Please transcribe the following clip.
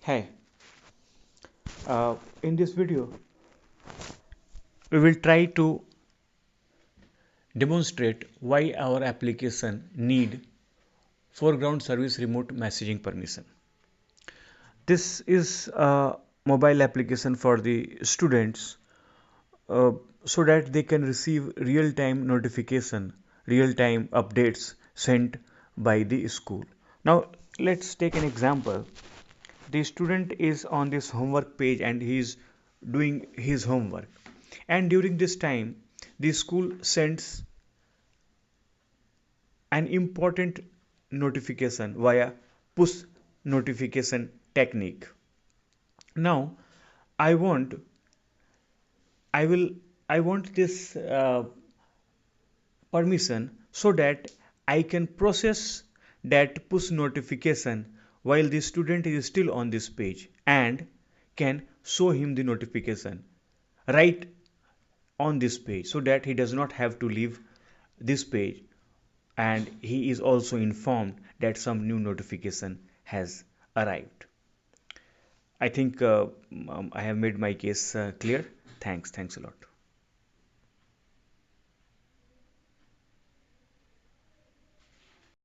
Hi, in this video, we will try to demonstrate why our application need foreground service remote messaging permission. This is a mobile application for the students uh, so that they can receive real-time notification, real-time updates sent by the school. Now, let's take an example. The student is on this homework page and he is doing his homework, and during this time the school sends an important notification via push notification technique. Now i want I will I want this permission so that I can process that push notification while the student is still on this page, and can show him the notification right on this page so that he does not have to leave this page, and he is also informed that some new notification has arrived. I think I have made my case clear. Thanks a lot.